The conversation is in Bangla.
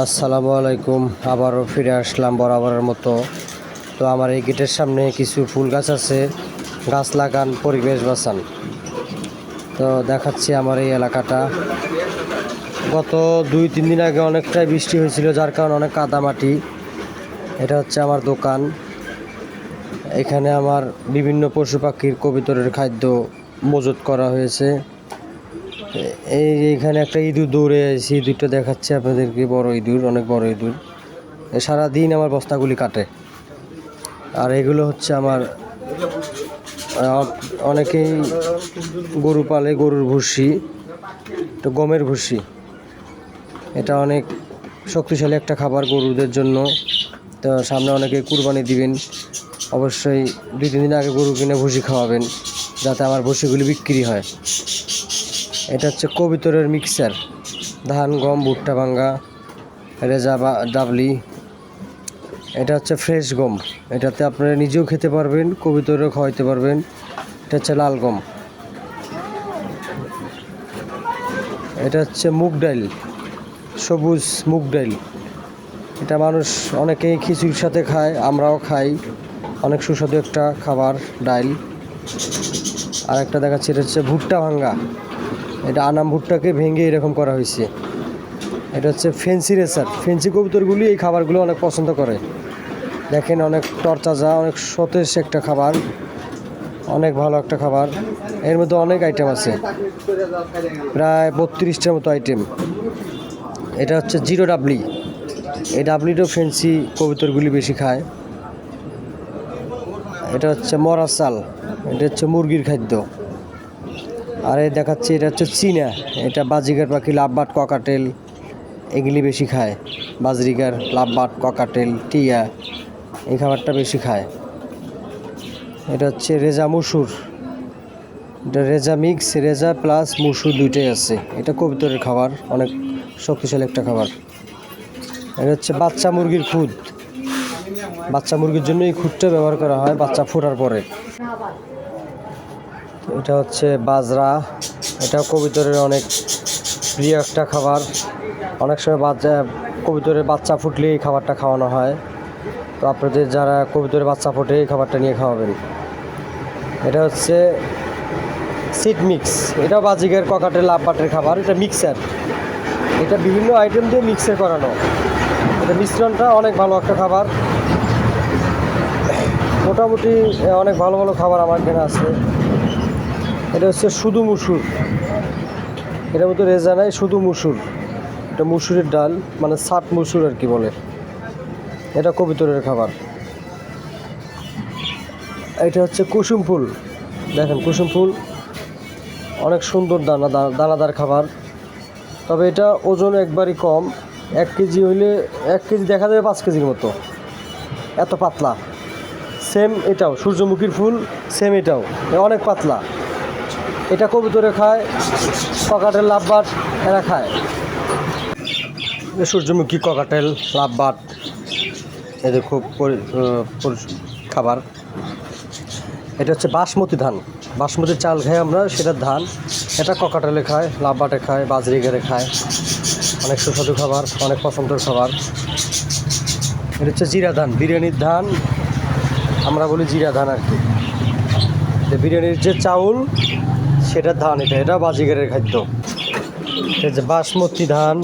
আসসালামু আলাইকুম। আবারও ফিরে আসলাম বরাবরের মতো। তো আমার এই গেটের সামনে কিছু ফুল গাছ আছে। গাছ লাগান, পরিবেশ বাঁচান। তো দেখাচ্ছি আমার এই এলাকাটা। গত 2-3 দিন আগে অনেকটাই বৃষ্টি হয়েছিল, যার কারণে অনেক কাদামাটি। এটা হচ্ছে আমার দোকান। এখানে আমার বিভিন্ন পশু পাখির কবুতরের খাদ্য মজুত করা হয়েছে। এইখানে একটা ইঁদুর দৌড়ে আছে, ইঁদুরটা দেখাচ্ছে আপনাদেরকে। বড় ইঁদুর, অনেক বড় ইঁদুর। সারাদিন আমার বস্তাগুলি কাটে। আর এগুলো হচ্ছে আমার অনেকেই গরু পালে, গরুর ভুসি, তো গমের ভুসি। এটা অনেক শক্তিশালী একটা খাবার গরুদের জন্য। তো সামনে অনেকে কুরবানি দিবেন, অবশ্যই 2-3 দিন আগে গরু কিনে ভুসি খাওয়াবেন, যাতে আমার ভুসিগুলি বিক্রি হয়। এটা হচ্ছে কবুতরের মিক্সার, ধান, গম, ভুট্টা ভাঙ্গা, রেজা বা ডাবলি। এটা হচ্ছে ফ্রেশ গম, এটাতে আপনারা নিজেও খেতে পারবেন, কবুতরেও খাওয়াইতে পারবেন। এটা হচ্ছে লাল গম। এটা হচ্ছে মুগ ডাল, সবুজ মুগ ডাল। এটা মানুষ অনেকেই খিচুড়ির সাথে খায়, আমরাও খাই। অনেক সুস্বাদু একটা খাবার, ডাল। আর একটা দেখাচ্ছি, এটা হচ্ছে ভুট্টা ভাঙ্গা। এটা আনাম ভুট্টাকে ভেঙে এরকম করা হয়েছে। এটা হচ্ছে ফেন্সি রেসার। ফেন্সি কবুতরগুলি এই খাবারগুলো অনেক পছন্দ করে। দেখেন, অনেক তরতাজা, অনেক সতেজ একটা খাবার, অনেক ভালো একটা খাবার। এর মধ্যে অনেক আইটেম আছে, প্রায় 32টার মতো আইটেম। এটা হচ্ছে জিরো ডাবলি। এই ডাবলিটাও ফেন্সি কবুতরগুলি বেশি খায়। এটা হচ্ছে মরা চাল, এটা হচ্ছে মুরগির খাদ্য। আর এই দেখাচ্ছি, এটা হচ্ছে চীনা। এটা বাজিগার পাখি, লাভবার্ড, ককাটেল এগুলি বেশি খায়। বাজরিগার, লাভবার্ড, ককাটেল, টিয়া এই খাবারটা বেশি খায়। এটা হচ্ছে রেজা মুসুর। এটা রেজা মিক্স, রেজা প্লাস মুসুর দুইটাই আছে। এটা কবুতরের খাবার, অনেক শক্তিশালী একটা খাবার। এটা হচ্ছে বাচ্চা মুরগির খুদ। বাচ্চা মুরগির জন্য এই খুদটা ব্যবহার করা হয় বাচ্চা ফোটার পরে। এটা হচ্ছে বাজরা। এটাও কবুতরের অনেক প্রিয় একটা খাবার। অনেক সময় কবুতরের বাচ্চা ফুটলে এই খাবারটা খাওয়ানো হয়। তো আপনাদের যারা কবুতরের বাচ্চা ফোটে, এই খাবারটা নিয়ে খাওয়াবেন। এটা হচ্ছে সিড মিক্স। এটাও বাজিকের, ককাটের, লাভবাটের খাবার। এটা মিক্সার, এটা বিভিন্ন আইটেম দিয়ে মিক্সে করানো। এটা মিশ্রণটা অনেক ভালো একটা খাবার। মোটামুটি অনেক ভালো ভালো খাবার আমার এখানে আছে। এটা হচ্ছে শুধু মুসুর। এটার মধ্যে রেজা নাই, শুধু মুসুর। এটা মুসুরের ডাল, মানে সাত মুসুর আর কি বলে। এটা কবুতরের খাবার। এটা হচ্ছে কুসুম ফুল। দেখেন, কুসুম ফুল অনেক সুন্দর দানাদার খাবার। তবে এটা ওজন একবারই কম। 1 কেজি হইলে 1 কেজি দেখা যাবে 5 কেজির মতো, এত পাতলা। সেম এটাও সূর্যমুখীর ফুল, সেম এটাও অনেক পাতলা। এটা কবুতরে খায়, ককাটেল, লাভবার্ড এরা খায়। সূর্যমুখী, ককাটেল, লাভবার্ড এদের খুব খাবার। এটা হচ্ছে বাসমতি ধান। বাসমতি চাল খাই আমরা, সেটার ধান। এটা ককাটেলে খায়, লাভবার্ডে খায়, বাজরিগারে খায়। অনেক সুস্বাদু খাবার, অনেক পছন্দের খাবার। এটা হচ্ছে জিরা ধান, বিরিয়ানির ধান আমরা বলি জিরা ধান আর কি। বিরিয়ানির যে চাউল, সেটার ধান। এটা বাজিগারের খাদ্য। এটা যে বাসমতি ধান।